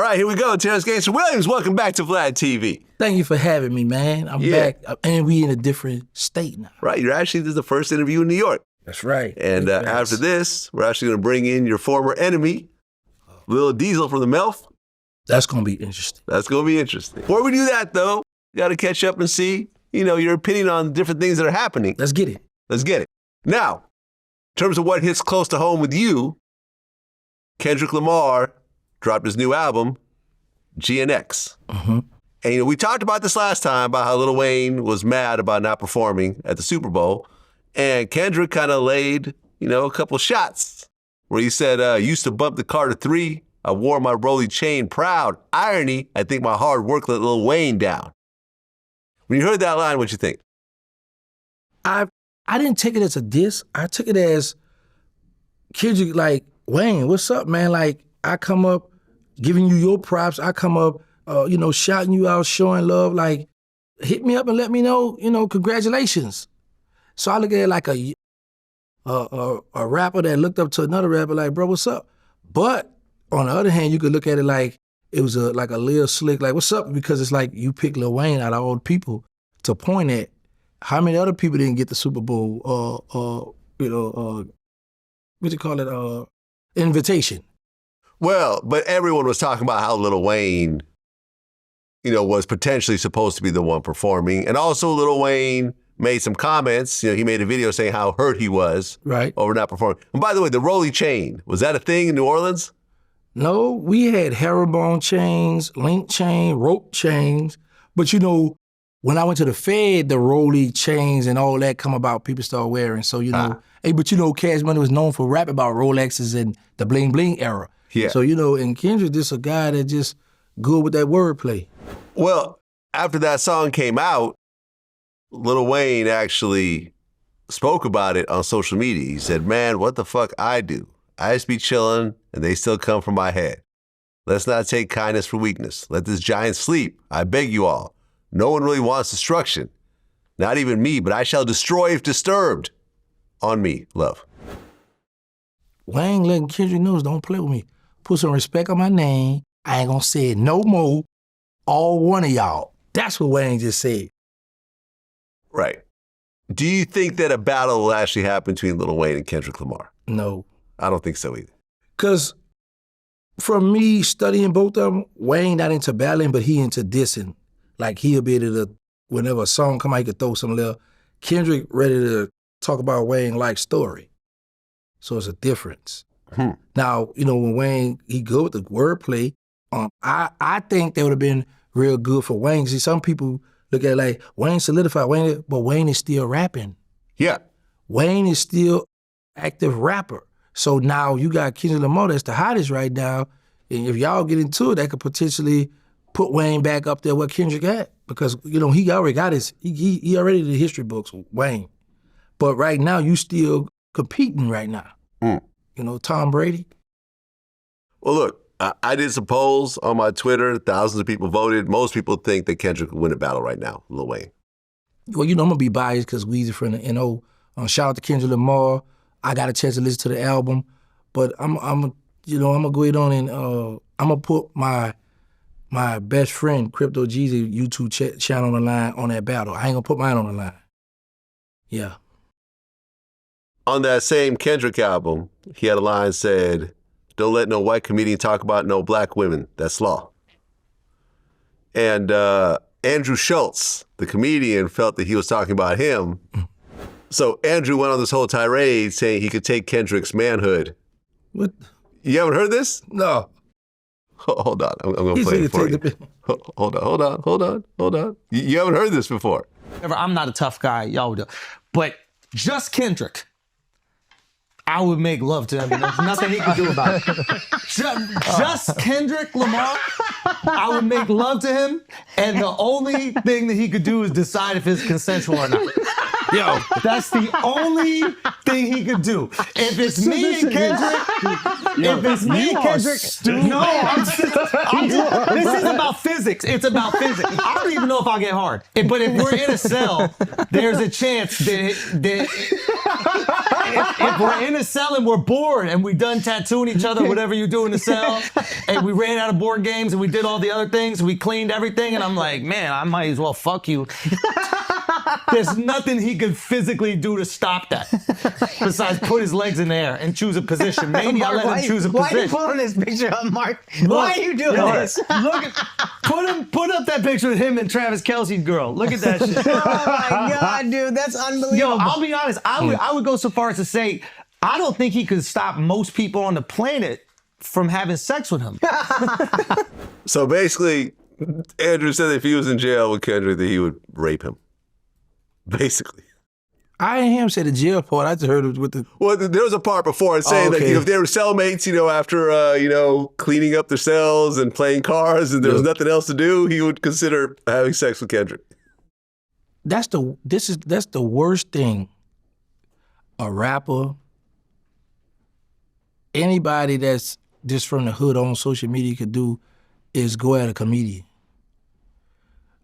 All right, here we go. Terrance Gangsta Williams, welcome back to VladTV. Thank you for having me, man. I'm back, and we in a different state now. Right, this is the first interview in New York. That's right. And after this, we're actually going to bring in your former enemy, Lil Diesel from the Melf. That's going to be interesting. That's going to be interesting. Before we do that, though, you got to catch up and see, your opinion on different things that are happening. Let's get it. Let's get it. Now, in terms of what hits close to home with you, Kendrick Lamar dropped his new album, GNX. Mm-hmm. And we talked about this last time, about how Lil Wayne was mad about not performing at the Super Bowl. And Kendrick kind of laid, a couple shots where he said, used to bump the car to 3. I wore my rolly chain proud. Irony, I think my hard work let Lil Wayne down. When you heard that line, what'd you think? I didn't take it as a diss. I took it as Kendrick, like, Wayne, what's up, man? Like, I come up giving you your props. I come up, shouting you out, showing love. Like, hit me up and let me know, congratulations. So I look at it like a rapper that looked up to another rapper, like, bro, what's up? But on the other hand, you could look at it like it was like a Lil Slick, like, what's up? Because it's like you pick Lil Wayne out of all the people to point at. How many other people didn't get the Super Bowl, what you call it, invitation? Well, but everyone was talking about how Lil Wayne, was potentially supposed to be the one performing. And also Lil Wayne made some comments. He made a video saying how hurt he was over not performing. And by the way, the rolly chain, was that a thing in New Orleans? No, we had herringbone chains, link chain, rope chains. But when I went to the Fed, the rolly chains and all that come about, people start wearing. So, hey, but Cash Money was known for rapping about Rolexes and the bling bling era. Yeah. So, and Kendrick just a guy that just good with that wordplay. Well, after that song came out, Lil Wayne actually spoke about it on social media. He said, man, what the fuck I do? I just be chilling and they still come from my head. Let's not take kindness for weakness. Let this giant sleep. I beg you all. No one really wants destruction. Not even me, but I shall destroy if disturbed. On me, love. Wayne letting Kendrick know, don't play with me. Put some respect on my name. I ain't gonna say it no more. All one of y'all. That's what Wayne just said. Right. Do you think that a battle will actually happen between Lil Wayne and Kendrick Lamar? No. I don't think so either. Because from me studying both of them, Wayne not into battling, but he into dissing. Like he'll be able to, whenever a song come out, he could throw some little. Kendrick ready to talk about Wayne like story. So it's a difference. Now, when Wayne, he good with the wordplay, I think that would have been real good for Wayne. See, some people look at it like, Wayne solidified, but Wayne is still rapping. Yeah. Wayne is still active rapper. So now you got Kendrick Lamar that's the hottest right now. And if y'all get into it, that could potentially put Wayne back up there where Kendrick at. Because, he already got he already did history books with Wayne. But right now, you still competing right now. Tom Brady. Well, look, I did some polls on my Twitter. Thousands of people voted. Most people think that Kendrick will win a battle right now, Lil Wayne. Well, I'm going to be biased because Weezy from the NO. Shout out to Kendrick Lamar. I got a chance to listen to the album. But I'm going to go ahead on and I'm going to put my best friend, Crypto Jeezy, YouTube channel on the line on that battle. I ain't going to put mine on the line. Yeah. On that same Kendrick album, he had a line said, don't let no white comedian talk about no black women. That's law. And Andrew Schulz, the comedian, felt that he was talking about him. So Andrew went on this whole tirade saying he could take Kendrick's manhood. What? You haven't heard this? No. Hold on. I'm going to play it for you. Hold on. You haven't heard this before. I'm not a tough guy. Y'all would. But just Kendrick, I would make love to him, and there's nothing he could do about it. Just Kendrick Lamar, I would make love to him, and the only thing that he could do is decide if it's consensual or not. Yo, that's the only thing he could do. If it's me and Kendrick, this is about physics. It's about physics. I don't even know if I'll get hard. But if we're in a cell, there's a chance that if we're in a cell and we're bored and we done tattooing each other, whatever you do in the cell, and we ran out of board games and we did all the other things, we cleaned everything, and I'm like, man, I might as well fuck you. There's nothing he could physically do to stop that besides put his legs in the air and choose a position. Maybe I'll let him choose a position. Why are you pulling this picture up, Mark? Why are you doing this? Look put up that picture of him and Travis Kelce's girl. Look at that shit. Oh my God, dude, that's unbelievable. Yo, I'll be honest. I would go so far as to say I don't think he could stop most people on the planet from having sex with him. So basically, Andrew said if he was in jail with Kendrick, that he would rape him. Basically. I ain't hear him say the jail part. I just heard it with the... Well, there was a part before saying that if they were cellmates, after, cleaning up their cells and playing cards and there was nothing else to do, he would consider having sex with Kendrick. That's the worst thing a rapper, anybody that's just from the hood on social media could do is go at a comedian.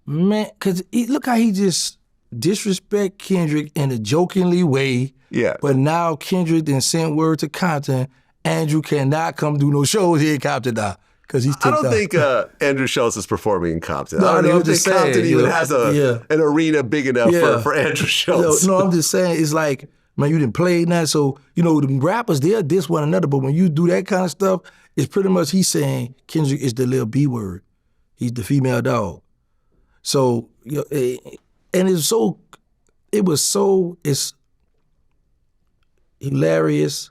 Man, because look how he just disrespect Kendrick in a jokingly way. Yeah. But now Kendrick then sent word to Compton, Andrew cannot come do no shows here in Compton now. Because he's I don't think Andrew Schulz is performing in Compton. No, I don't even I'm think just Compton saying, even has an arena big enough for Andrew Schulz. No, I'm just saying, it's like, man, you didn't play that, so, the rappers, they'll diss one another, but when you do that kind of stuff, it's pretty much he's saying Kendrick is the little B word. He's the female dog. So, and it's hilarious,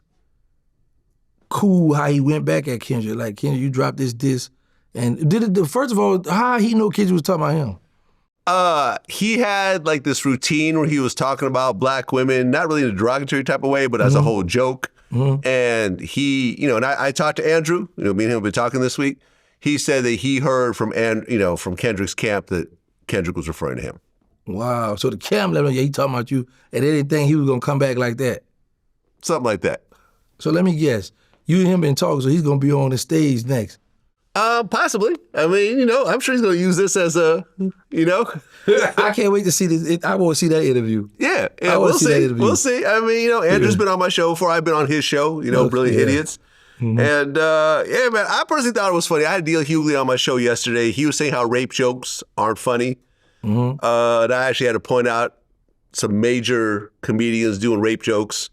cool how he went back at Kendrick. Like, Kendrick, you dropped this. And first of all, how he know Kendrick was talking about him? He had like this routine where he was talking about black women, not really in a derogatory type of way, but as a whole joke. Mm-hmm. And he, and I talked to Andrew, me and him have been talking this week. He said that he heard from Kendrick's camp that Kendrick was referring to him. Wow. So the camp let him know, he talking about you, and they didn't think he was going to come back like that. Something like that. So let me guess. You and him been talking, so he's going to be on the stage next. Possibly. I mean, I'm sure he's going to use this as a, I can't wait to see this. I want to see that interview. Yeah, we'll see. We'll see. I mean, Andrew's been on my show before. I've been on his show, Brilliant Idiots. Mm-hmm. And, man, I personally thought it was funny. I had Deal Hughley on my show yesterday. He was saying how rape jokes aren't funny. Mm-hmm. And I actually had to point out some major comedians doing rape jokes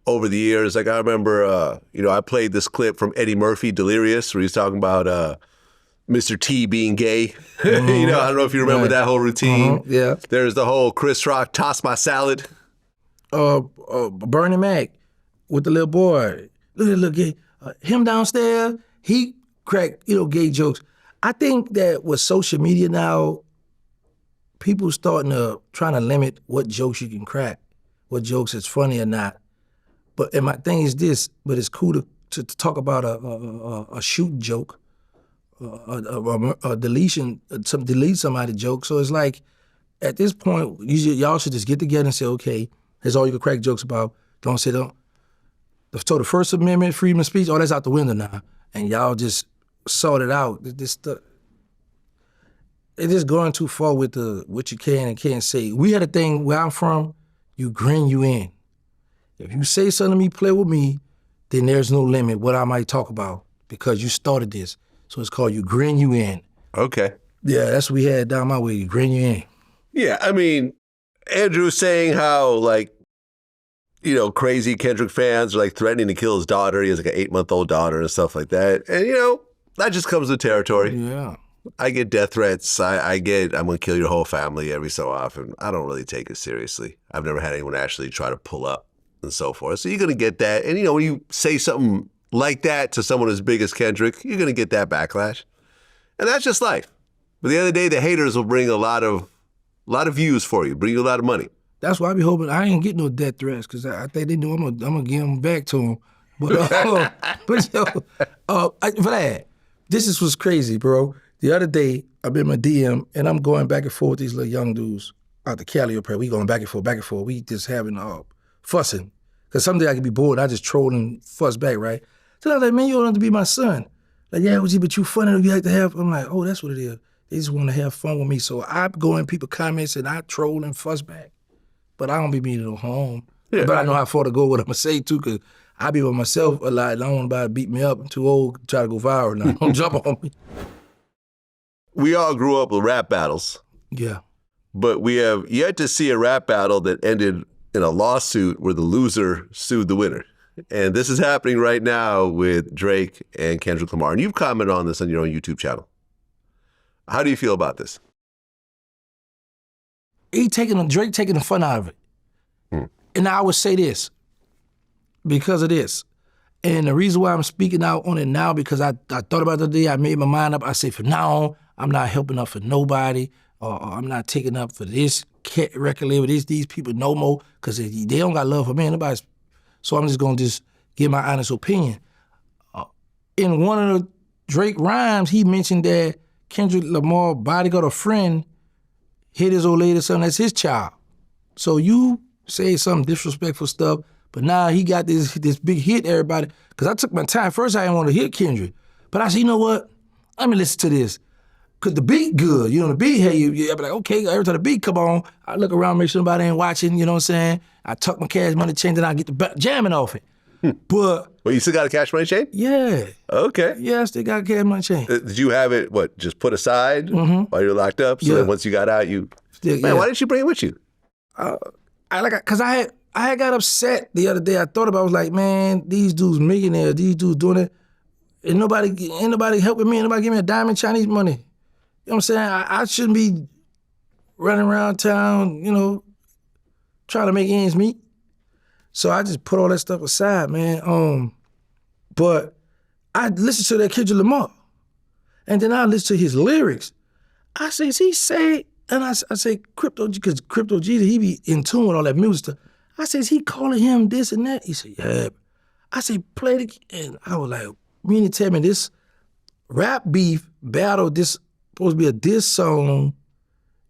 over the years. Like I remember, I played this clip from Eddie Murphy, Delirious, where he's talking about Mr. T being gay. Mm-hmm. I don't know if you remember that whole routine. Mm-hmm. Yeah. There's the whole Chris Rock, toss my salad. Bernie Mac with the little boy. Look at the little gay. Him downstairs, he cracked, gay jokes. I think that with social media now, people trying to limit what jokes you can crack, what jokes is funny or not. And my thing is this, but it's cool to talk about a shoot joke, a deletion, delete somebody's joke. So it's like, at this point, y'all should just get together and say, okay, that's all you can crack jokes about. Don't say don't. So the First Amendment, freedom of speech, all that's out the window now. And y'all just sort it out. It's just going too far with what you can and can't say. We had a thing where I'm from, you grin you in. If you say something to me, play with me, then there's no limit what I might talk about because you started this. So it's called you grin you in. Okay. Yeah, that's what we had down my way, you grin you in. Yeah, I mean, Andrew's saying how, crazy Kendrick fans are, threatening to kill his daughter. He has, an 8-month-old daughter and stuff like that. And, that just comes with territory. Yeah. I get death threats. I get, I'm going to kill your whole family every so often. I don't really take it seriously. I've never had anyone actually try to pull up and so forth. So you're going to get that. And, when you say something like that to someone as big as Kendrick, you're going to get that backlash. And that's just life. But at the end of the day, the haters will bring a lot of views for you, bring you a lot of money. That's why I be hoping I ain't get no death threats because I think they know I'm gonna give them back to them. But Vlad, this was crazy, bro. The other day, I'm in my DM and I'm going back and forth with these little young dudes out the Cali up here. We going back and forth. We just having fussing. Because someday I could be bored. I just troll and fuss back, right? So I'm like, man, you don't have to be my son. Like, yeah, but you funny. You like to have. I'm like, oh, that's what it is. They just want to have fun with me. So I go in people's comments and I troll and fuss back. But I don't be meaning no harm. Yeah. But I know how far to go, what I'm gonna say too, because I be by myself a lot and I don't want nobody to beat me up. I'm too old to try to go viral now. Don't jump on me. We all grew up with rap battles, Yeah. but we have yet to see a rap battle that ended in a lawsuit where the loser sued the winner. And this is happening right now with Drake and Kendrick Lamar. And you've commented on this on your own YouTube channel. How do you feel about this? Drake taking the fun out of it. And I would say this, because of this. And the reason why I'm speaking out on it now, because I thought about it the other day, I made my mind up. I say, from now on, I'm not helping up for nobody, or I'm not taking up for this record label, these people no more, because they don't got love for me. Nobody's. So I'm just going to just give my honest opinion. In one of the Drake rhymes, he mentioned that Kendrick Lamar bodyguard a friend hit his old lady son, that's his child. So you say some disrespectful stuff, but now he got this big hit, everybody. Because I took my time. First, I didn't want to hit Kendrick. But I said, you know what? Let me listen to this. Because the beat good. You know, the beat, hey, I be like, okay, every time the beat come on, I look around, make sure nobody ain't watching, you know what I'm saying? I tuck my Cash Money chain, then I get the jamming off it. But... Well, you still got a Cash Money chain? Yeah. Okay. Yeah, I still got a Cash Money chain. Did you have it, just put aside while you were locked up? So then once you got out, why didn't you bring it with you? Because I had got upset the other day. I thought about it, I was like, man, these dudes millionaires, these dudes doing it, and ain't nobody helping me, ain't nobody giving me a dime in Chinese money. You know what I'm saying? I shouldn't be running around town, you know, trying to make ends meet. So I just put all that stuff aside, man. But I listened to that Kendrick Lamar, and then I listened to his lyrics. I say, is he say? And I say, Crypto, because Crypto Jesus, he be in tune with all that music stuff. I say, is he calling him this and that? He said, yeah. I say, play it. And I was like, you mean to tell me this rap beef battle, this supposed to be a diss song,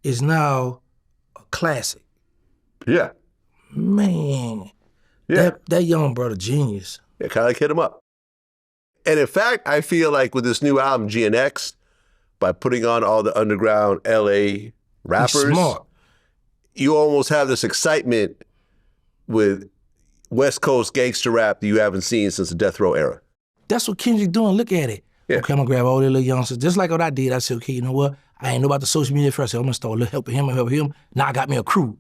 is now a classic? Yeah. Man. Yeah. That young brother, genius. Yeah, kind of like hit him up. And in fact, I feel like with this new album, GNX, by putting on all the underground LA rappers, smart. You almost have this excitement with West Coast gangster rap that you haven't seen since the Death Row era. That's what Kendrick doing. Look at it. Yeah. Okay, I'm gonna grab all the little youngsters. Just like what I did. I said, okay, you know what? I ain't know about the social media first. I said, I'm gonna start helping him. Now I got me a crew.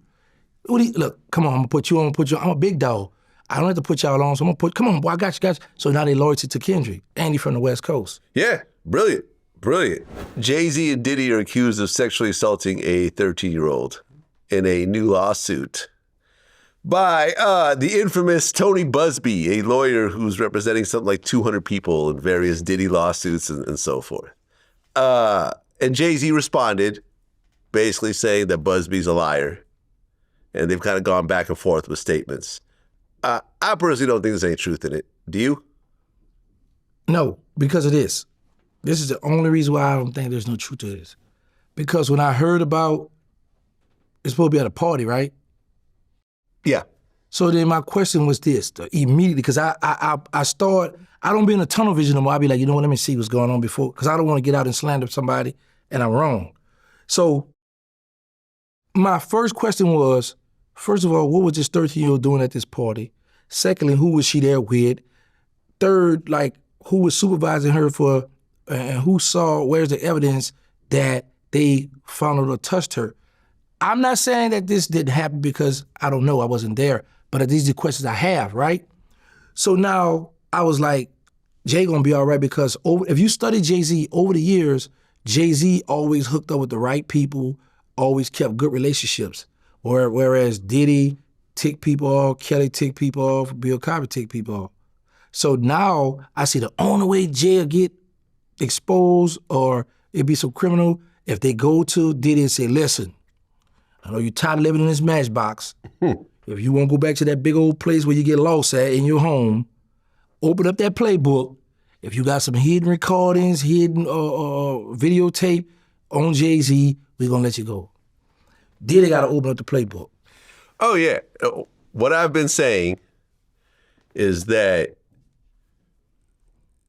Look, come on, I'm gonna put you on. I'm a big dog. I don't have to put y'all on, so I'm gonna come on, boy, I got you. So now they loyalty to Kendrick. And he from the West Coast. Yeah, brilliant. Jay-Z and Diddy are accused of sexually assaulting a 13-year-old in a new lawsuit by the infamous Tony Busby, a lawyer who's representing something like 200 people in various Diddy lawsuits and so forth. And Jay-Z responded, basically saying that Busby's a liar. And they've kind of gone back and forth with statements. I personally don't think there's any truth in it. Do you? No, because of this. This is the only reason why I don't think there's no truth to this. Because when I heard about, it's supposed to be at a party, right? Yeah. So then my question was this, immediately, because I don't be in a tunnel vision no more. I be like, you know what, let me see what's going on before, because I don't want to get out and slander somebody, and I'm wrong. So my first question was, first of all, what was this 13-year-old doing at this party? Secondly, who was she there with? Third, like, who was supervising her for, and who saw, where's the evidence that they found her or touched her? I'm not saying that this didn't happen because I don't know, I wasn't there, but these are the questions I have, right? So now I was like, Jay gonna be all right, because if you study Jay-Z over the years, Jay-Z always hooked up with the right people, always kept good relationships. Whereas Diddy ticked people off, Kelly ticked people off, Bill Cosby ticked people off. So now I see the only way Jay will get exposed or it'd be some criminal if they go to Diddy and say, listen, I know you're tired of living in this matchbox. If you want to go back to that big old place where you get lost at in your home, open up that playbook. If you got some hidden recordings, hidden videotape on Jay-Z, we're going to let you go. Diddy got to open up the playbook. Oh, yeah. What I've been saying is that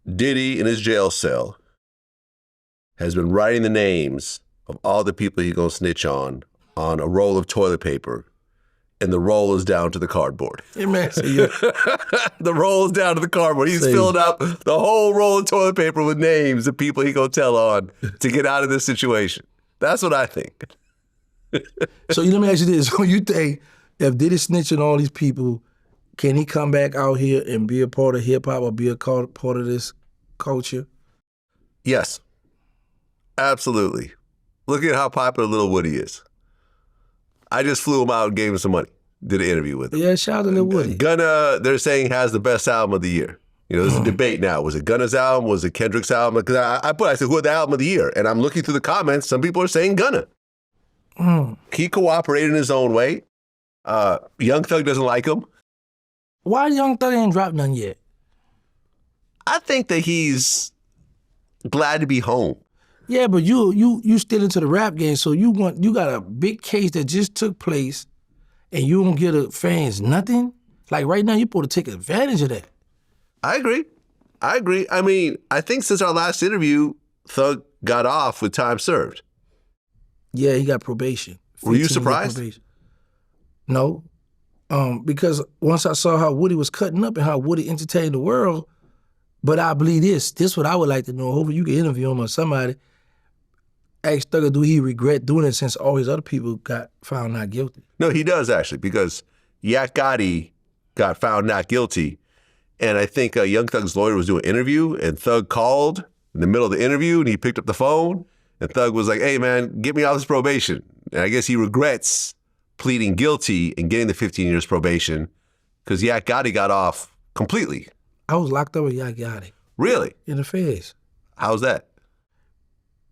Diddy in his jail cell has been writing the names of all the people he's going to snitch on a roll of toilet paper and the roll is down to the cardboard. Hey, man, say, yeah. The roll is down to the cardboard. He's Say- filled up the whole roll of toilet paper with names of people he gonna tell on to get out of this situation. That's what I think. So let me ask you this. So you think if Diddy snitching all these people, can he come back out here and be a part of hip-hop or be a part of this culture? Yes. Absolutely. Look at how popular Lil Woody is. I just flew him out and gave him some money. Did an interview with him. Yeah, shout out to Lil Woody. Gunna, they're saying, has the best album of the year. You know, there's a debate now. Was it Gunna's album? Was it Kendrick's album? Because I said, who had the album of the year? And I'm looking through the comments. Some people are saying Gunna. He cooperated in his own way. Young Thug doesn't like him. Why Young Thug ain't dropped none yet? I think that he's glad to be home. Yeah, but you still into the rap game, so you got a big case that just took place, and you don't give the fans nothing. Like right now, you're supposed to take advantage of that. I agree. I mean, I think since our last interview, Thug got off with time served. Yeah, he got probation. Were you 15 years surprised? probation. No, because once I saw how Woody was cutting up and how Woody entertained the world, but I believe this what I would like to know. Hopefully you can interview him or somebody. Ask Thugger, do he regret doing it since all his other people got found not guilty? No, he does actually, because Yak Gotti got found not guilty. And I think Young Thug's lawyer was doing an interview, and Thug called in the middle of the interview, and he picked up the phone, and Thug was like, hey, man, get me off this probation. And I guess he regrets pleading guilty and getting the 15 years probation because Yak Gotti got off completely. I was locked up with Yak Gotti Really? in the feds. How's that?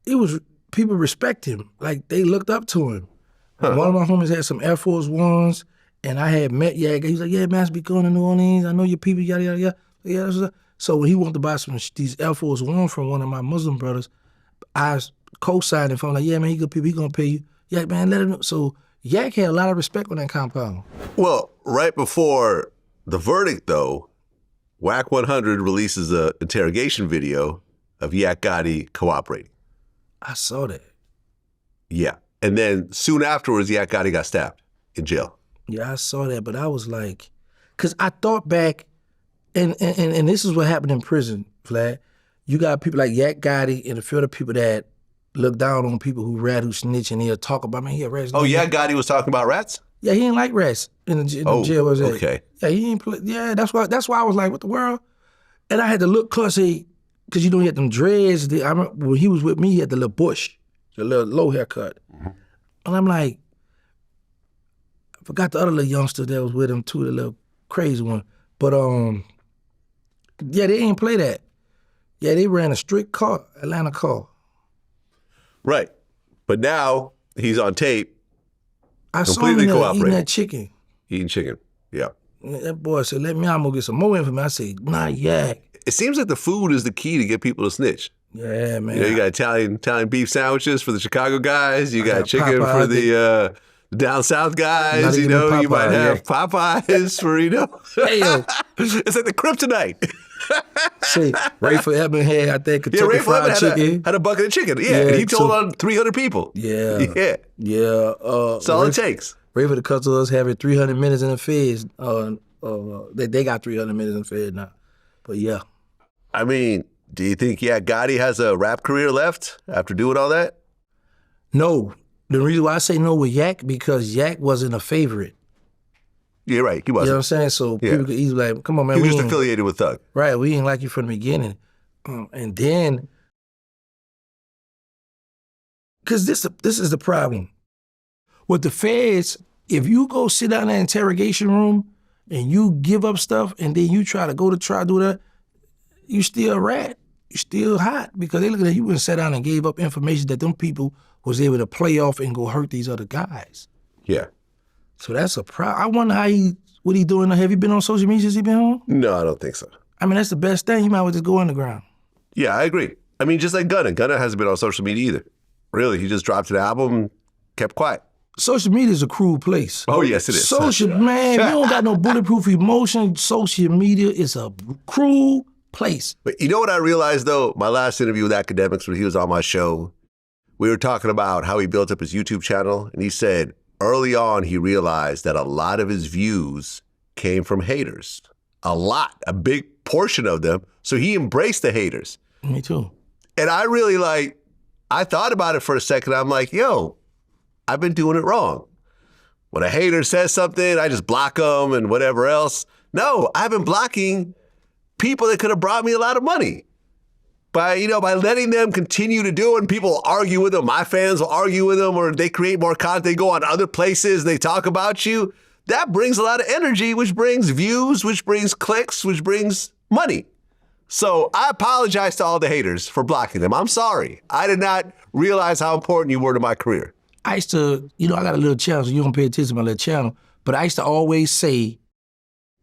It was, people respect him. Like, they looked up to him. One of my homies had some Air Force Ones, and I had met Yak. He was like, yeah, man, I be going to New Orleans. I know your people, yada, yada, yada. Yeah, that's what. So when he wanted to buy these Air Force One from one of my Muslim brothers, I co-signed it for him. Like, yeah, man, he good people. He going to pay you. Yak, man, let him know. So Yak had a lot of respect on that compound. Well, right before the verdict, though, Wack 100 releases an interrogation video of Yak Gotti cooperating. I saw that. Yeah. And then soon afterwards, Yak Gotti got stabbed in jail. Yeah, I saw that, but I was like, because I thought back, and this is what happened in prison, Vlad. You got people like Yak Gotti and a few other people that look down on people who rat, who snitch, and he'll talk about, man, he a rat. Oh, Yak Gotti was talking about rats? Yeah, he ain't like rats in the jail. Was okay. Yeah, he ain't play. Yeah, that's why I was like, what the world? And I had to look closely, because you know he had them dreads. I remember when he was with me, he had the little bush, the little low haircut. Mm-hmm. And I'm like, I forgot the other little youngster that was with him too, the little crazy one. But yeah, they ain't play that. Yeah, they ran a strict car, Atlanta car. Right. But now he's on tape. I saw him eating that chicken. Eating chicken, yeah. That boy said, let me, I'm gonna get some more information. I said, nah, Yak. It seems like the food is the key to get people to snitch. Yeah, man. You know, you got Italian beef sandwiches for the Chicago guys. You got chicken Popeye, for the down south guys. You know, you might have Popeyes for, you know. Hey, yo. It's like the kryptonite. See, Rayful Edmond had, I think, Kentucky Fried Chicken. Had a bucket of chicken. Yeah, and he told on 300 people. Yeah. Yeah. Yeah. That's all it takes. Rayful the cuts of us having 300 minutes in the feds. They got 300 minutes in the feds now. But yeah. I mean, do you think Gotti has a rap career left after doing all that? No. The reason why I say no with Yak, because Yak wasn't a favorite. Yeah, right. He wasn't. You know what I'm saying? So people could easily like, come on, man. He was just affiliated with Thug. Right. We ain't like you from the beginning. And then, because this is the problem. With the feds, if you go sit down in that interrogation room and you give up stuff and then you try to go to try to do that, you still a rat. You still hot because they look at you and sat down and gave up information that them people was able to play off and go hurt these other guys. Yeah. So that's a problem. I wonder what he doing. Have you been on social media since he been home? No, I don't think so. I mean, that's the best thing. He might as well just go underground. Yeah, I agree. I mean, just like Gunna. Gunna hasn't been on social media either. Really, he just dropped an album, kept quiet. Social media is a cruel place. Oh, yes, it is. Social, man, if you don't got no bulletproof emotion, social media is a cruel place. But you know what I realized, though? My last interview with Academics when he was on my show, we were talking about how he built up his YouTube channel, and he said early on he realized that a lot of his views came from haters. A big portion of them. So he embraced the haters. Me too. And I really I thought about it for a second. I'm like, yo, I've been doing it wrong. When a hater says something, I just block them and whatever else. No, I've been blocking people that could have brought me a lot of money. By letting them continue to do it, and people will argue with them. My fans will argue with them, or they create more content, they go on other places, they talk about you. That brings a lot of energy, which brings views, which brings clicks, which brings money. So I apologize to all the haters for blocking them. I'm sorry. I did not realize how important you were to my career. I used to, I got a little channel, so you don't pay attention to my little channel, but I used to always say,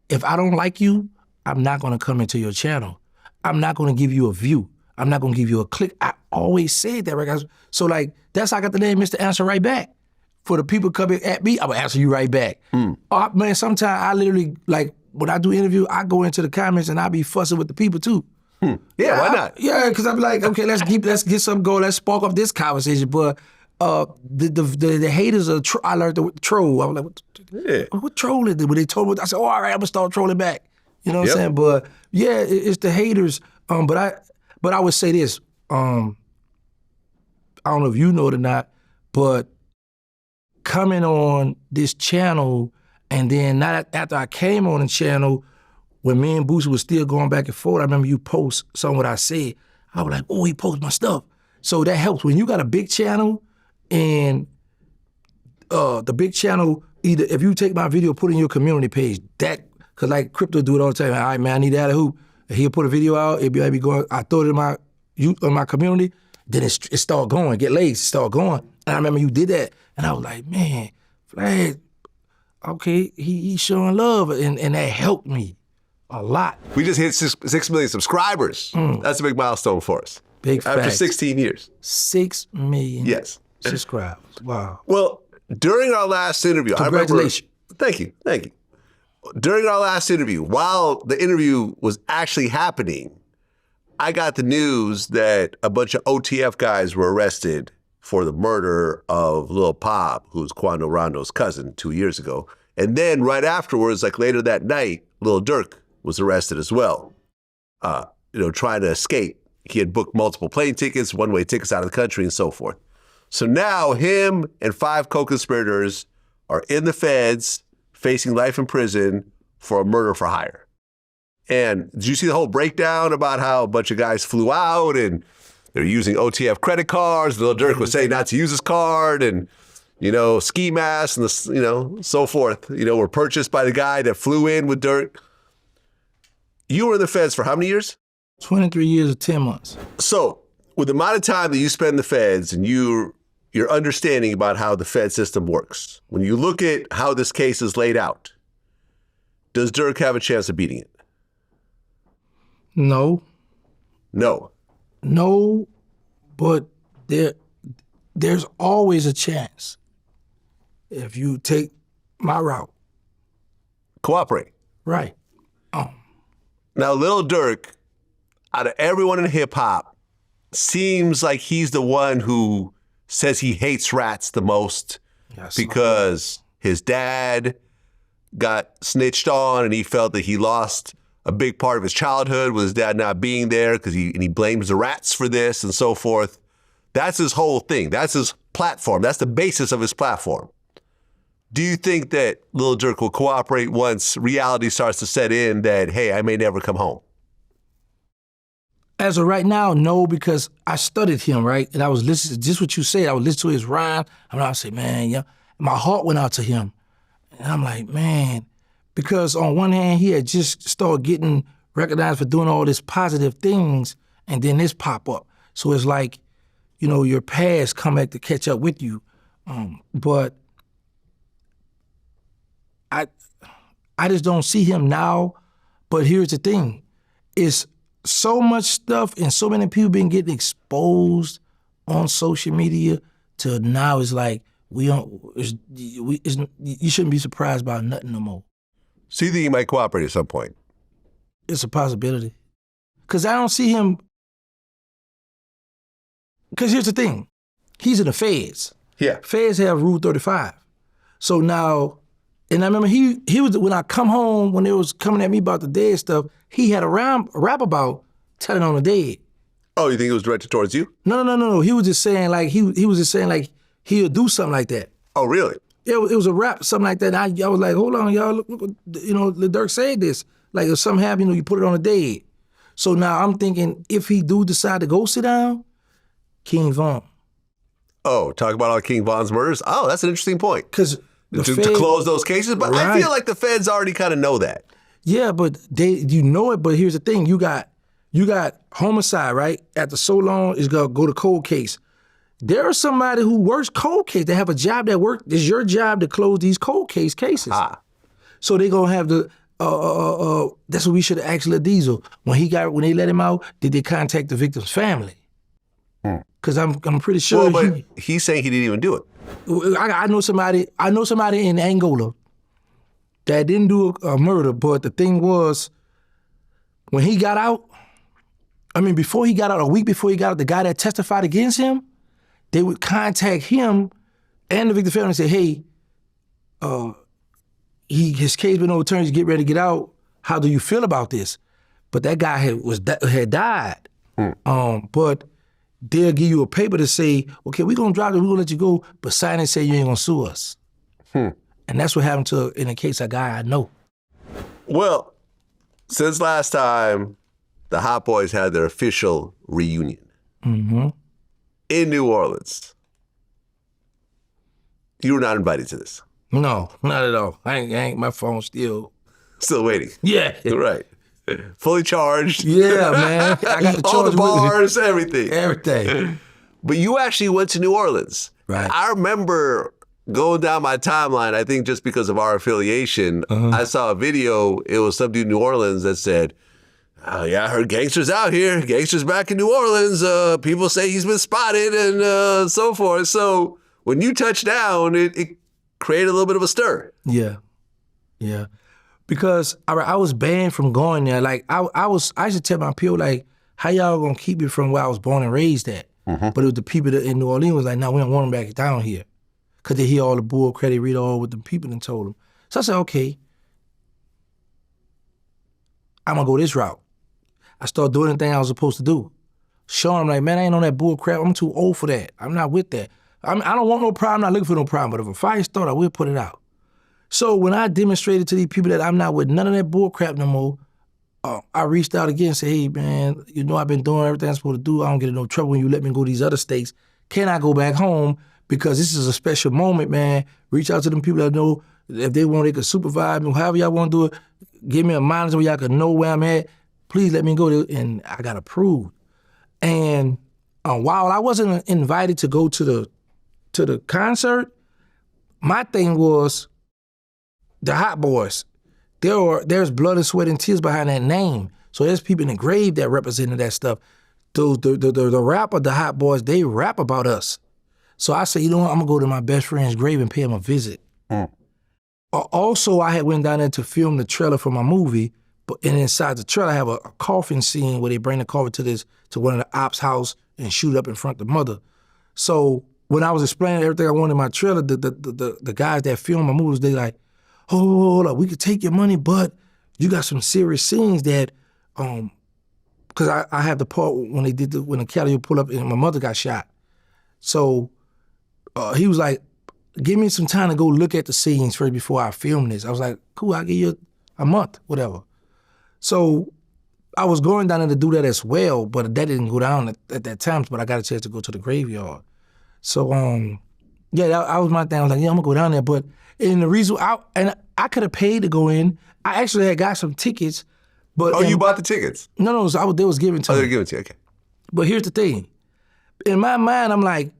if I don't like you, I'm not going to come into your channel. I'm not going to give you a view. I'm not going to give you a click. I always said that, right, guys? So, that's how I got the name Mr. Answer Right Back. For the people coming at me, I will answer you right back. Man, sometimes I literally, when I do interview, I go into the comments and I be fussing with the people too. Yeah, why not? Yeah, because I'm like, okay, let's get something going. Let's spark off this conversation. But the haters are, I learned to troll. I was like, what troll is it? When they told me, I said, all right, I'm going to start trolling back. You know what I'm saying? But yeah, it's the haters. But I would say this. I don't know if you know it or not, but coming on this channel, and then not after I came on the channel, when me and Boosie was still going back and forth, I remember you post some of what I said. I was like, oh, he posted my stuff. So that helps. When you got a big channel, and the big channel, either if you take my video, put it in your community page, because like Crypto do it all the time. All right, man, I need that hoop. He'll put a video out, it'll be going, I throw it in my community, then it start going, get legs, start going. And I remember you did that, and I was like, man, Vlad, okay, he's showing love, and that helped me a lot. We just hit 6 million subscribers. That's a big milestone for us. Big After facts. 16 years. 6 million Yes. subscribers. Wow. Well, during our last interview, Congratulations. Thank you. During our last interview, while the interview was actually happening, I got the news that a bunch of OTF guys were arrested for the murder of Lil Pop, who's Quando Rondo's cousin, 2 years ago. And then right afterwards, later that night, Lil Durk was arrested as well, trying to escape. He had booked multiple plane tickets, one-way tickets out of the country, and so forth. So now him and 5 co-conspirators are in the feds, facing life in prison for a murder for hire. And did you see the whole breakdown about how a bunch of guys flew out and they're using OTF credit cards? Lil Durk was saying not to use his card, and ski masks and so forth. Were purchased by the guy that flew in with Durk. You were in the feds for how many years? 23 years and 10 months. So, with the amount of time that you spend in the feds and your understanding about how the fed system works, when you look at how this case is laid out, does Durk have a chance of beating it? No, but there's always a chance if you take my route. Cooperate. Right. Now, Lil Durk, out of everyone in hip-hop, seems like he's the one who says he hates rats the most because his dad got snitched on and he felt that he lost a big part of his childhood with his dad not being there because he blames the rats for this and so forth. That's his whole thing. That's his platform. That's the basis of his platform. Do you think that Lil Durk will cooperate once reality starts to set in that, hey, I may never come home? As of right now, no, because I studied him, right? And I was listening, just what you said, I would listen to his rhyme, and I would say, man, yeah. My heart went out to him. And I'm like, man, because on one hand, he had just started getting recognized for doing all these positive things, and then this pop up. So it's like, your past come back to catch up with you. But I just don't see him now. But here's the thing. It's so much stuff and so many people been getting exposed on social media to now it's like, you shouldn't be surprised about nothing no more. So you think he might cooperate at some point? It's a possibility. Because I don't see him, because here's the thing. He's in the feds. Yeah. Feds have Rule 35. So now, and I remember he was, when I come home, when they was coming at me about the dead stuff, he had a rap about telling on the dead. Oh, you think it was directed towards you? No. He was just saying like, he was just saying like, he'll do something like that. Oh, really? It was a rap, something like that. And I was like, hold on, y'all, look, Lil Durk said this. Like if something happened, you put it on the dead. So now I'm thinking, if he do decide to go sit down, King Von. Oh, talk about all King Von's murders? Oh, that's an interesting point. Because to close those cases, but I feel like the feds already kind of know that. Yeah, but you know it. But here's the thing: you got homicide, right? After so long, it's gonna go to cold case. There is somebody who works cold case. They have a job that work. It's your job to close these cold cases. So they gonna have the. That's what we should have asked Lil Diesel when they let him out. Did they contact the victim's family? Because I'm pretty sure. Well, but he's saying he didn't even do it. I know somebody in Angola that didn't do a murder, but the thing was, when he got out, before he got out, a week before he got out, the guy that testified against him, they would contact him and the victim family and say, hey, his case been overturned, he's getting ready to get out. How do you feel about this? But that guy had died. But they'll give you a paper to say, okay, we're gonna drop it, we're gonna let you go, but sign and say you ain't gonna sue us. And that's what happened in a case a guy I know. Well, since last time, the Hot Boys had their official reunion in New Orleans. You were not invited to this. No, not at all. I ain't my phone still waiting. Yeah. Right. Fully charged. Yeah, man. I got the all the charge bars, everything. Everything. But you actually went to New Orleans. Right. I remember going down my timeline, I think just because of our affiliation, I saw a video, it was some dude in New Orleans that said, oh yeah, I heard gangsters out here, gangsters back in New Orleans, people say he's been spotted and so forth. So when you touched down, it created a little bit of a stir. Yeah. Because I was banned from going there. Like I used to tell my people, like, how y'all gonna keep me from where I was born and raised at? But it was the people that in New Orleans was like, no, we don't want them back down here. Cause they hear all the bull credit, read all what the people done told them. So I said, okay, I'm gonna go this route. I started doing the thing I was supposed to do. Showing them like, man, I ain't on that bull crap. I'm too old for that. I'm not with that. I don't want no problem. I'm not looking for no problem. But if a fire started, I will put it out. So when I demonstrated to these people that I'm not with none of that bull crap no more, I reached out again and said, hey, man, you know I've been doing everything I'm supposed to do. I don't get in no trouble when you let me go to these other states. Can I go back home? Because this is a special moment, man. Reach out to them people that know if they want, they could supervise me, however y'all want to do it. Give me a monitor where y'all can know where I'm at. Please let me go there. And I got approved. And while I wasn't invited to go to the concert, my thing was the Hot Boys. There's blood and sweat and tears behind that name. So there's people in the grave that represented that stuff. The rapper, the Hot Boys, they rap about us. So I said, you know what, I'm gonna go to my best friend's grave and pay him a visit. Also, I had went down there to film the trailer for my movie, and inside the trailer I have a coffin scene where they bring the coffin to one of the ops' house and shoot up in front of the mother. So when I was explaining everything I wanted in my trailer, the guys that filmed my movies, they like, hold up, we could take your money, but you got some serious scenes that, because I have the part when the Cali pull up and my mother got shot. So he was like, give me some time to go look at the scenes first before I film this. I was like, cool, I'll give you a month, whatever. So I was going down there to do that as well, but that didn't go down at that time, but I got a chance to go to the graveyard. So, yeah, that was my thing. I was like, yeah, I'm gonna go down there. But and the reason, I could have paid to go in. I actually had got some tickets. But you bought the tickets? No, they was given to me. Oh, they were given to you, okay. But here's the thing. In my mind, I'm like,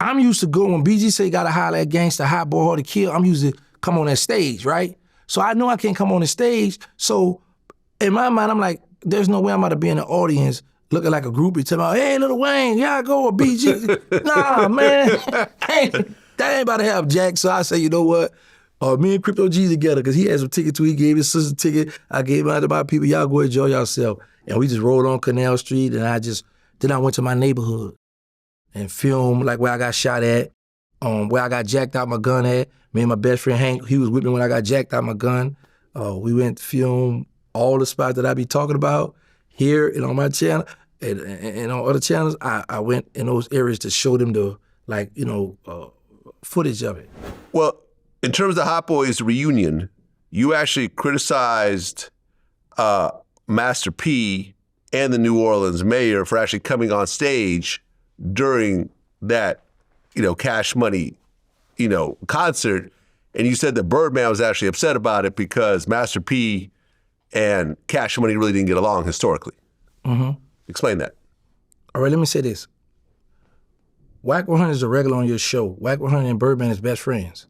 I'm used to going, when BG say gotta holler at gangsta, hot boy, hard to kill, I'm used to come on that stage, right? So I know I can't come on the stage. So in my mind, I'm like, there's no way I'm about to be in the audience looking like a groupie, telling me, hey, Lil Wayne, y'all go or BG. Nah, man, that ain't about to happen, Jack. So I say, you know what? Me and Crypto G together, because he had some ticket too. He gave his sister a ticket. I gave mine to my people. Y'all go enjoy yourself. And we just rolled on Canal Street, and then I went to my neighborhood and filmed like where I got shot at, where I got jacked out my gun at, Me and my best friend Hank, he was with me when I got jacked out my gun. We went to film all the spots that I be talking about here and on my channel and on other channels. I went in those areas to show them the, like, you know, footage of it. Well, in terms of Hot Boys reunion, you actually criticized Master P and the New Orleans mayor for actually coming on stage during that, you know, Cash Money, you know, concert. And you said that Birdman was actually upset about it because Master P and Cash Money really didn't get along historically. Mm-hmm. Explain that. All right, let me say this. Wack 100 is a regular on your show. Wack 100 and Birdman is best friends.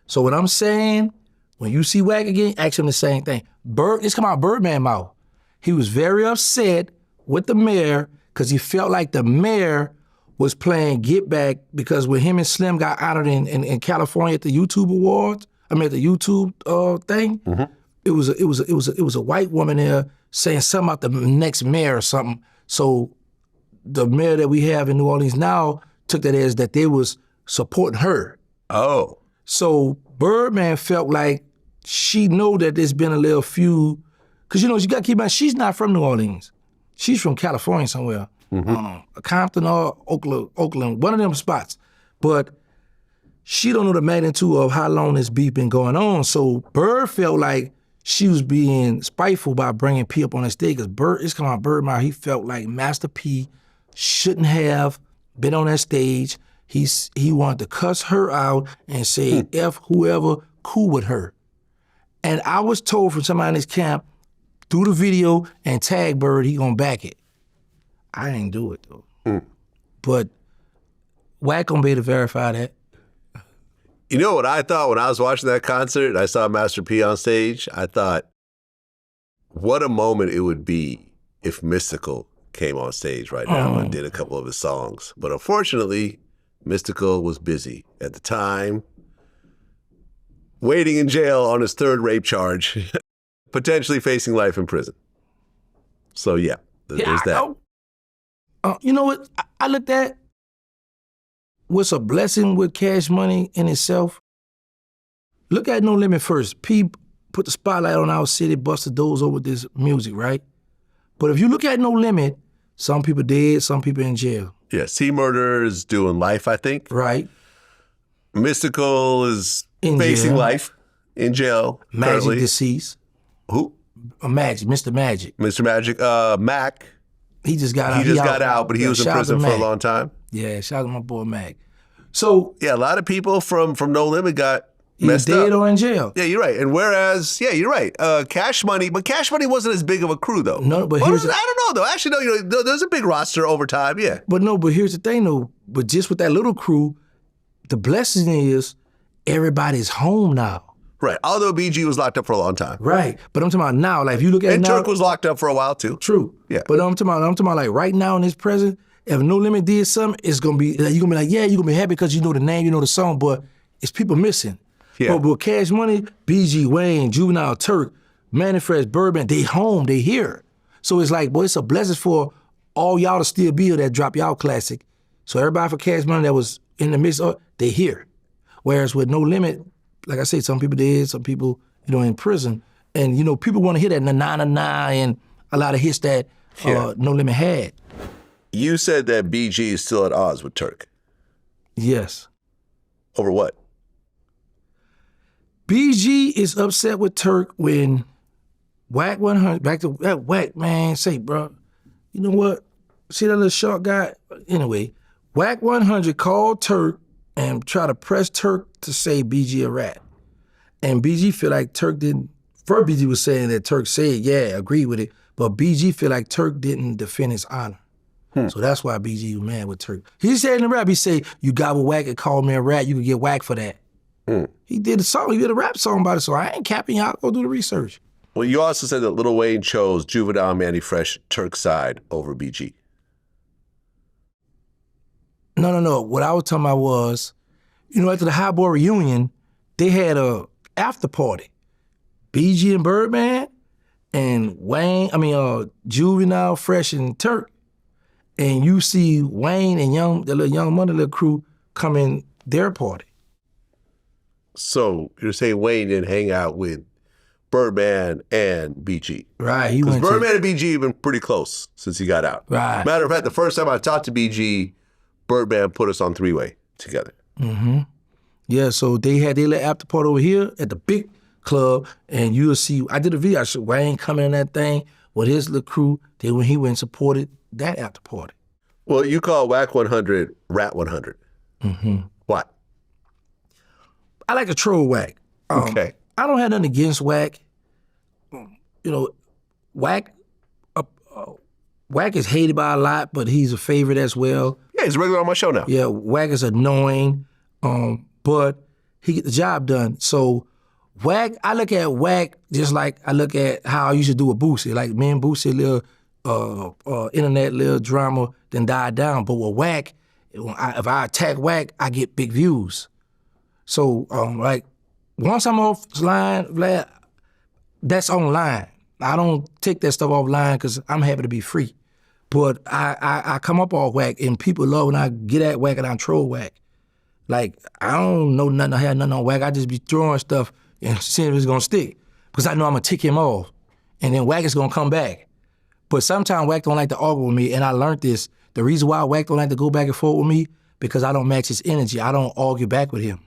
So what I'm saying, when you see Wack again, ask him the same thing. This come out Birdman mouth. He was very upset with the mayor because he felt like the mayor was playing Get Back because when him and Slim got honored in California at the YouTube Awards, at the YouTube thing, mm-hmm. it was a white woman there saying something about the next mayor or something. So the mayor that we have in New Orleans now took that as that they was supporting her. Oh. So Birdman felt like she know that there's been a little feud, because, you know, you got to keep in mind, she's not from New Orleans. She's from California somewhere. Mm-hmm. Compton or Oakland, one of them spots. But she don't know the magnitude of how long this beef been going on. So Bird felt like she was being spiteful by bringing P up on the stage, because it's coming out Birdman, he felt like Master P shouldn't have been on that stage. He wanted to cuss her out and say, F whoever cool with her. And I was told from somebody in this camp, do the video and tag Bird, he gonna back it. I didn't do it though. But Wack gonna be able to verify that. You know what I thought when I was watching that concert and I saw Master P on stage? I thought, what a moment it would be if Mystical came on stage right now and did a couple of his songs. But unfortunately, Mystical was busy at the time, waiting in jail on his third rape charge, potentially facing life in prison. So yeah, there's that. You know what I looked at? What's a blessing with Cash Money in itself? Look at No Limit first. P put the spotlight on our city, busted doors over this music, right? But if you look at No Limit, some people dead, some people in jail. Yeah, C-Murder is doing life, I think. Right. Mystical is facing life in jail. Magic currently. deceased. Who? Magic, Mr. Magic. Mr. Magic. Mac. He just got out. He just got out, but he was in prison for a long time. Yeah, shout out to my boy Mac. So yeah, a lot of people from No Limit got messed up. Dead or in jail. Yeah, you're right. And whereas, yeah, you're right. Cash Money, but Cash Money wasn't as big of a crew though. No, but I here's don't know though. Actually, no, you know, there's a big roster over time. Yeah. But here's the thing though. But just with that little crew, the blessing is everybody's home now. Right. Although BG was locked up for a long time. Right. But I'm talking about now. Like if you look at and it now, Turk was locked up for a while too. True. Yeah. But I'm talking about like right now in this present, if No Limit did something, it's gonna be like, you're gonna be like, yeah, you're gonna be happy because you know the name, you know the song, but it's people missing. Yeah. But with Cash Money, BG, Wayne, Juvenile, Turk, Manifest, Birdman, they home, they here. So it's like, boy, it's a blessing for all y'all to still be here that drop y'all classic. So everybody for Cash Money that was in the midst of, they here. Whereas with No Limit, like I said, some people dead, some people, you know, in prison. And, you know, people want to hear that na-na-na and a lot of hits that No Limit had. You said that BG is still at odds with Turk. Yes. Over what? BG is upset with Turk when Wack 100, back to that Wack, man, say, bro, you know what? See that little short guy? Anyway, Wack 100 called Turk and tried to press Turk to say BG a rat. And BG feel like Turk didn't, first BG was saying that Turk said, yeah, agree with it, but BG feel like Turk didn't defend his honor. So that's why BG was mad with Turk. He said in the rap, he said, you got with Wack and called me a rat, you could get Wack for that. He did a song, he did a rap song about it, so I ain't capping y'all, go do the research. Well, you also said that Lil Wayne chose Juvenile, Manny Fresh, Turk's side over BG. No. What I was talking about was, you know, after the Hot Boy reunion, they had a after party. BG and Birdman and Juvenile, Fresh, and Turk. And you see Wayne and the little Young Money little crew come in their party. So you're saying Wayne didn't hang out with Birdman and BG? Right. He Because went Birdman and BG have been pretty close since he got out. Right. Matter of fact, the first time I talked to BG, Birdman put us on three-way together. Mm-hmm. Yeah, so they had their little after party over here at the big club, and you'll see, I did a video, I showed Wayne coming in that thing with his little crew. Then when he went and supported that after party. Well, you call Wack 100 Rat 100. Mm-hmm. Why? I like to troll Wack. Okay. I don't have nothing against Wack. Wack is hated by a lot, but he's a favorite as well. Yeah, he's a regular on my show now. Yeah, Wack is annoying, but he get the job done. So Wack, I look at Wack just like I look at how I used to do with Boosie. Like me and Boosie, little internet little drama, then died down. But with Wack, if I attack Wack, I get big views. So like once I'm offline, Vlad, that's online. I don't take that stuff offline because I'm happy to be free. But I come up all Wack, and people love when I get at Wack and I troll Wack. Like, I don't know nothing, I have nothing on Wack. I just be throwing stuff and seeing if it's gonna stick. Because I know I'm gonna tick him off. And then Wack is gonna come back. But sometimes Wack don't like to argue with me, and I learned this. The reason why Wack don't like to go back and forth with me, because I don't match his energy. I don't argue back with him.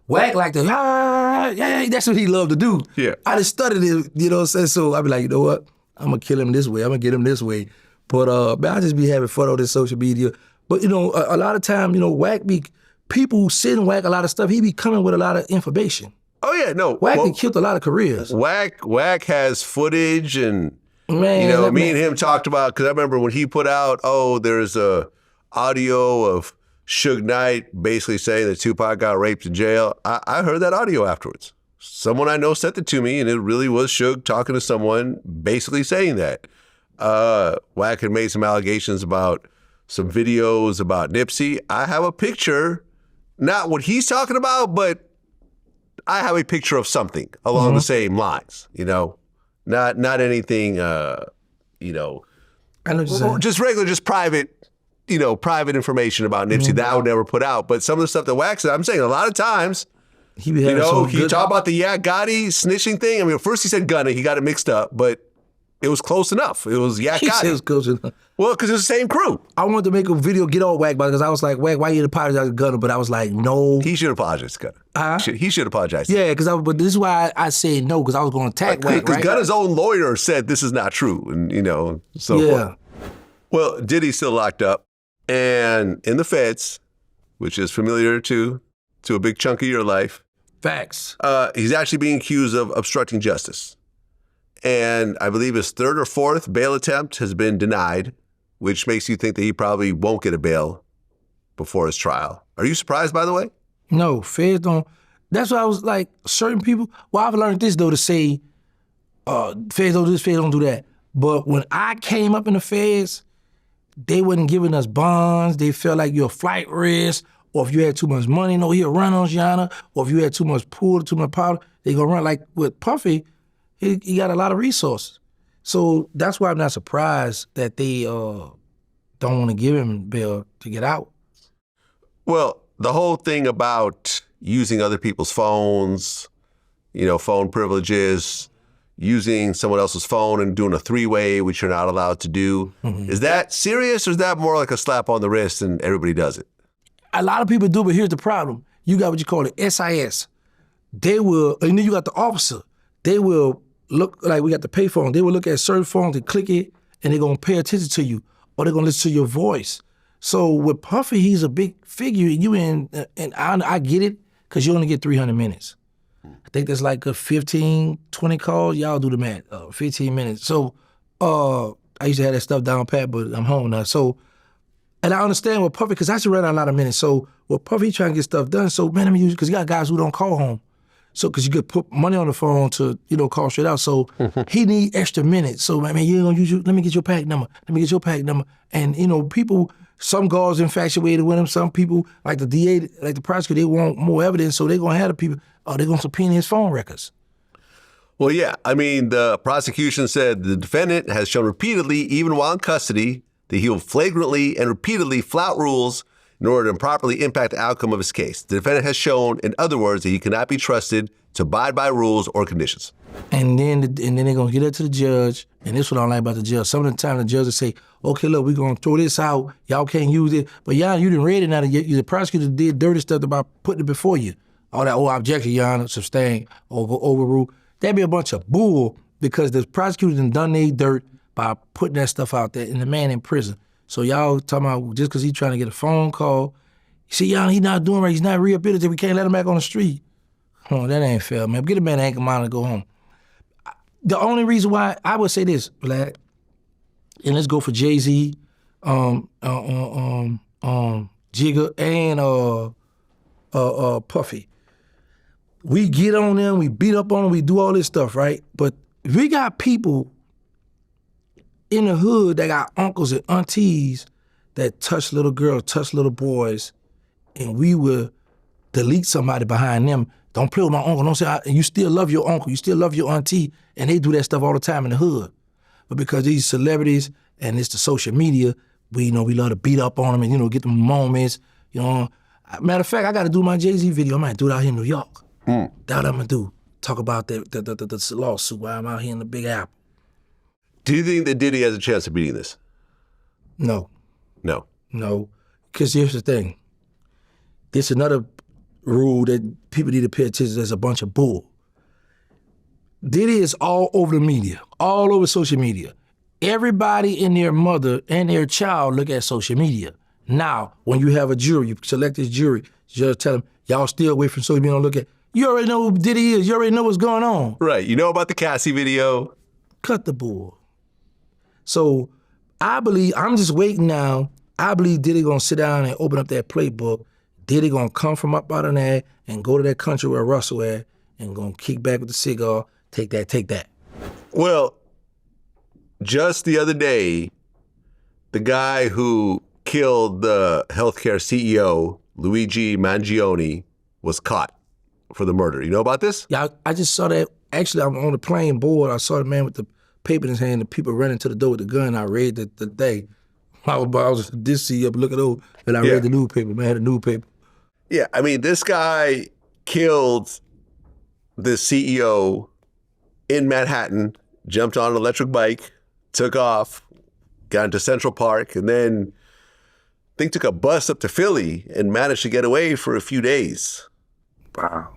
Wack like to, yeah, that's what he loved to do. Yeah. I just studied it, you know what I'm saying? So I be like, you know what? I'm gonna kill him this way. I'm gonna get him this way. But man, I just be having fun on this social media. But a lot of time, Wack be, people who send Wack a lot of stuff, he be coming with a lot of information. Oh, yeah, no. Wack done killed a lot of careers. Wack has footage and, Man, me and him talked about, because I remember when he put out, there's a audio of Suge Knight basically saying that Tupac got raped in jail. I heard that audio afterwards. Someone I know sent it to me, and it really was Suge talking to someone basically saying that. Wack had made some allegations about some videos about Nipsey. I have a picture, not what he's talking about, but I have a picture of something along the same lines, not anything, I know what you're saying. just regular, just private, private information about Nipsey that I would never put out. But some of the stuff that Wack said, I'm saying a lot of times, He be having some he good. talked about the Gotti snitching thing. I mean, first he said Gunna, he got it mixed up, but it was close enough. It was Yak He said it was Gotti. close enough. Well, because it's the same crew. I wanted to make a video get all Wack because I was like, Wack, why you apologize to Gunna? But I was like, no. He should apologize to Gunna. Uh-huh. He should apologize. Yeah, but this is why I said no, because I was going to attack Wack, Because right? Gunna's own lawyer said this is not true, and so Yeah. forth. Well, Diddy's still locked up, and in the feds, which is familiar to a big chunk of your life. Facts. He's actually being accused of obstructing justice. And I believe his third or fourth bail attempt has been denied, which makes you think that he probably won't get a bail before his trial. Are you surprised, by the way? No, feds don't. That's why I was like, certain people, well, I've learned this though, to say, feds don't do this, feds don't do that. But when I came up in the feds, they wasn't giving us bonds. They felt like you're a flight risk, or if you had too much money, no, he'll run on you, or if you had too much pool, too much powder, they gonna run. Like with Puffy, he got a lot of resources. So that's why I'm not surprised that they don't want to give him bail to get out. Well, the whole thing about using other people's phones, phone privileges, using someone else's phone and doing a three-way, which you're not allowed to do, is that serious, or is that more like a slap on the wrist and everybody does it? A lot of people do, but here's the problem. You got what you call the SIS. They will, and then you got the officer. They will look, like we got the payphone. They will look at certain phones and click it, and they're going to pay attention to you, or they're going to listen to your voice. So with Puffy, he's a big figure, and I get it, because you only get 300 minutes. I think that's like a 15, 20 calls. Y'all do the math, 15 minutes. So I used to have that stuff down pat, but I'm home now. So, and I understand with Puffy, because I used to run out a lot of minutes. So with Puffy, he trying to get stuff done. So man, because you got guys who don't call home. So, because you could put money on the phone to, call straight out. So he need extra minutes. So, man, you ain't gonna use let me get your pack number. Let me get your pack number. And, people, some guards infatuated with him. Some people, like the DA, like the prosecutor, they want more evidence. So they're gonna have the people, they're gonna subpoena his phone records. Well, yeah. I mean, the prosecution said the defendant has shown repeatedly, even while in custody, that he will flagrantly and repeatedly flout rules in order to improperly impact the outcome of his case. The defendant has shown, in other words, that he cannot be trusted to abide by rules or conditions. And then they're gonna get it to the judge, and this is what I don't like about the judge. Some of the time the judge will say, okay, look, we're gonna throw this out, y'all can't use it, but y'all, you didn't read it now, the prosecutor did dirty stuff about putting it before you. All that, objection, Your Honor, sustain, overrule. That'd be a bunch of bull because the prosecutor done their dirt by putting that stuff out there and the man in prison. So y'all talking about just because he's trying to get a phone call, see, y'all, he's not doing right, he's not rehabilitated, we can't let him back on the street. Oh, that ain't fair, man. Get a man an ankle monitor and go home. The only reason why I would say this, Vlad, and let's go for Jay-Z, Jigga, and Puffy. We get on them, we beat up on them, we do all this stuff, right? But we got people in the hood that got uncles and aunties that touch little girls, touch little boys, and we will delete somebody behind them. Don't play with my uncle. Don't say, you still love your uncle, you still love your auntie, and they do that stuff all the time in the hood. But because these celebrities and it's the social media, we love to beat up on them and, get them moments, Matter of fact, I got to do my Jay-Z video. I might do it out here in New York. That's what I'm going to do. Talk about the lawsuit while I'm out here in the Big Apple. Do you think that Diddy has a chance of beating this? No. No. No. Because here's the thing. It's another rule that people need to pay attention to. There's a bunch of bull. Diddy is all over the media, all over social media. Everybody and their mother and their child look at social media. Now, when you have a jury, you select this jury, judge tell them, y'all stay away from social media, don't look at. You already know who Diddy is. You already know what's going on. Right. You know about the Cassie video. Cut the bull. So I believe, I'm just waiting now. I believe Diddy gonna sit down and open up that playbook. Diddy gonna come from up out of there and go to that country where Russell at and gonna kick back with the cigar, take that. Well, just the other day, the guy who killed the healthcare CEO, Luigi Mangione, was caught for the murder. You know about this? Yeah, I just saw that. Actually, I'm on the plane board. I saw the man with the paper in his hand, the people running to the door with the gun. I read the day. I was this see up looking over, and I read the newspaper. Man, the newspaper. Yeah, I mean, this guy killed the CEO in Manhattan, jumped on an electric bike, took off, got into Central Park, and then I think took a bus up to Philly and managed to get away for a few days. Wow.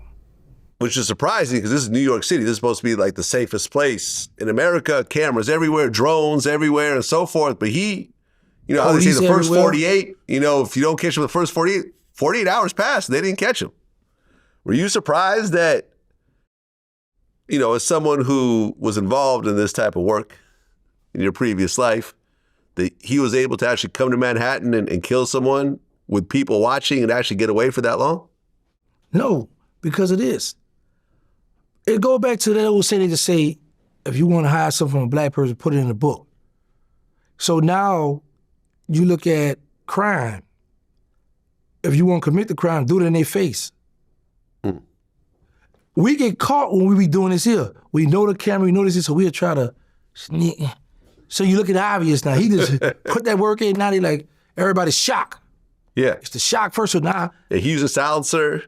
Which is surprising because this is New York City. This is supposed to be like the safest place in America. Cameras everywhere, drones everywhere, and so forth. But he, how they say the first everywhere. 48, if you don't catch him the first 48 hours passed, they didn't catch him. Were you surprised that, as someone who was involved in this type of work in your previous life, that he was able to actually come to Manhattan and kill someone with people watching and actually get away for that long? No, because of this. It go back to that old saying they just say, if you want to hide something from a black person, put it in a book. So now you look at crime. If you want to commit the crime, do it in their face. We get caught when we be doing this here. We know the camera, we know this here, so we'll try to sneak. So you look at the obvious now. He just put that work in, now they like, everybody's shocked. Yeah. It's the shock first, so now. Yeah, he used a silencer.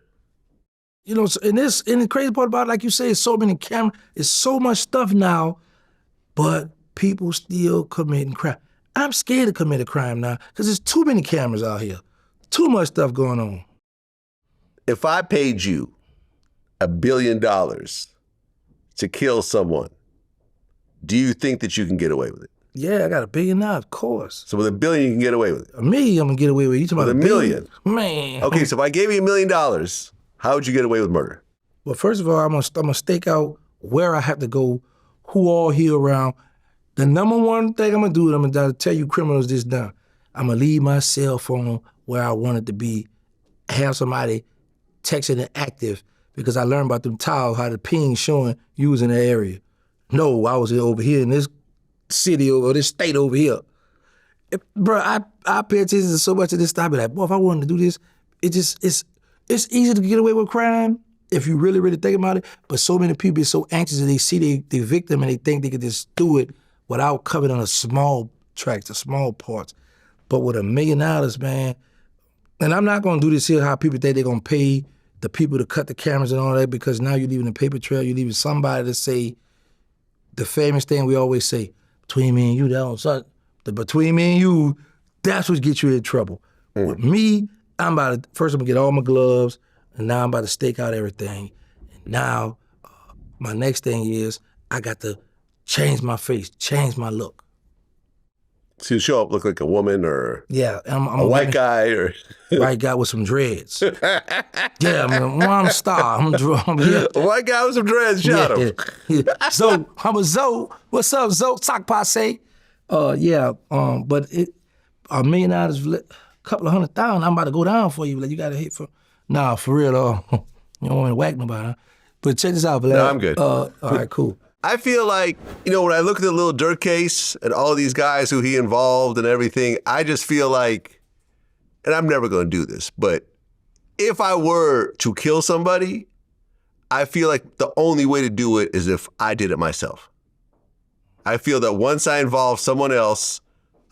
And the crazy part about it, like you say, it's so many cameras, it's so much stuff now, but people still committing crime. I'm scared to commit a crime now, because there's too many cameras out here. Too much stuff going on. If I paid you $1 billion to kill someone, do you think that you can get away with it? Yeah, I got $1 billion now, of course. So with $1 billion, you can get away with it? $1 million, I'm gonna get away with it. You talking with about $1 million? Man. Okay, so if I gave you $1 million, how would you get away with murder? Well, first of all, I'm gonna stake out where I have to go, who all here around. The number one thing I'm gonna do, I'm gonna tell you criminals this now. I'm gonna leave my cell phone where I want it to be, have somebody texting it active, because I learned about them towels, how the ping showing you was in that area. No, I was over here in this city or this state over here. Bro, I pay attention to so much of this stuff. I be like, boy, if I wanted to do this, it's easy to get away with crime if you really, really think about it, but so many people are so anxious that they see the victim and they think they can just do it without covering on a small tracks, the small parts. But with $1 million, man, And I'm not gonna do this here how people think they're gonna pay the people to cut the cameras and all that, because now you're leaving a paper trail, you're leaving somebody to say the famous thing we always say, between me and you, the between me and you, that's what gets you in trouble. With me, I'm gonna get all my gloves, and now I'm about to stake out everything. And now, my next thing is, I got to change my face, change my look. So you show up look like a woman or I'm a white guy or white guy with some dreads. Yeah, I'm a star. Yeah. a white guy with some dreads. Shot him. Yeah. Zoe, I'm a Zoe. What's up, Zoe? Sock passe. But $1 million, a couple of $100,000. I'm about to go down for you. Like, you got to hit for. Nah, for real though. You don't want to whack nobody. Huh? But check this out, Vlad. No, I'm good. All right, cool. I feel like, when I look at the Lil Durk case and all these guys who he involved and everything, I just feel like, and I'm never going to do this, but if I were to kill somebody, I feel like the only way to do it is if I did it myself. I feel that once I involve someone else,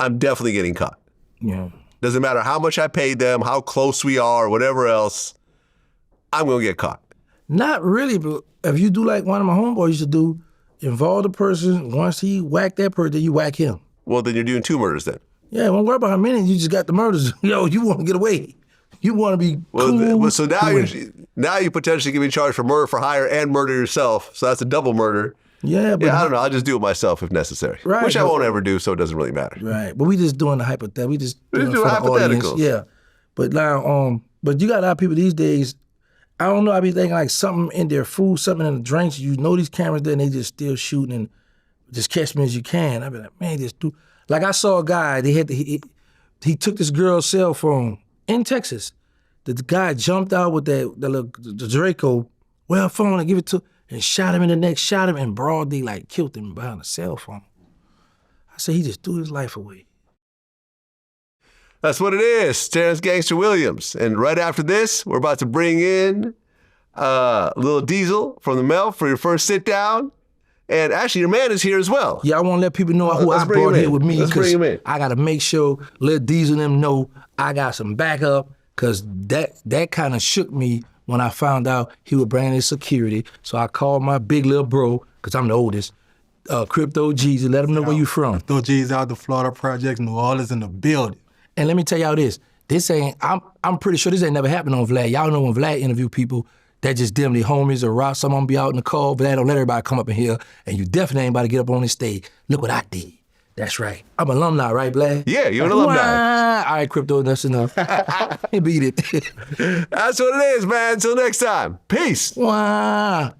I'm definitely getting caught. Yeah. Doesn't matter how much I paid them, how close we are, whatever else, I'm going to get caught. Not really, but if you do like one of my homeboys used to do, involve the person, once he whack that person, then you whack him. Well, then you're doing 2 murders then. Yeah, don't worry about how many, you just got the murders. You want to get away. You want to be cool. So now you potentially can be charged for murder for hire and murder yourself. So that's a double murder. Yeah, but I don't know. I'll just do it myself if necessary. Right, which I won't ever do, so it doesn't really matter. Right, but we just doing the hypothetical. We just doing it for the hypotheticals. audience. Yeah, but now, but you got a lot of people these days. I don't know. I be thinking like something in their food, something in the drinks. You know these cameras there, and they just still shooting and just catch me as you can. I be like, man, just do. Like I saw a guy. He took this girl's cell phone in Texas. The guy jumped out with the Draco, phone, and give it to, and shot him in the neck. Shot him in broad day, like killed him behind a cell phone. I said he just threw his life away. That's what it is, Terrance Gangsta Williams. And right after this, we're about to bring in Lil Diesel from the Mel for your first sit down. And actually, your man is here as well. Yeah, I want to let people know who I brought here with me. Let's bring him in. I got to make sure Lil Diesel and them know I got some backup, because that kind of shook me when I found out he was bringing his security. So I called my big little bro, because I'm the oldest, Crypto G's, and let him know where you from. Crypto G's out the Florida Project, New Orleans in the building. And let me tell y'all this I'm pretty sure this ain't never happened on Vlad. Y'all know when Vlad interview people that just dimly homies or rock, some of them be out in the call, Vlad don't let everybody come up in here, and you definitely ain't about to get up on this stage. Look what I did. That's right. I'm an alumni, right, Vlad? Yeah, you're an alumni. All right, Crypto, that's enough. He beat it. That's what it is, man. Until next time. Peace. Wow.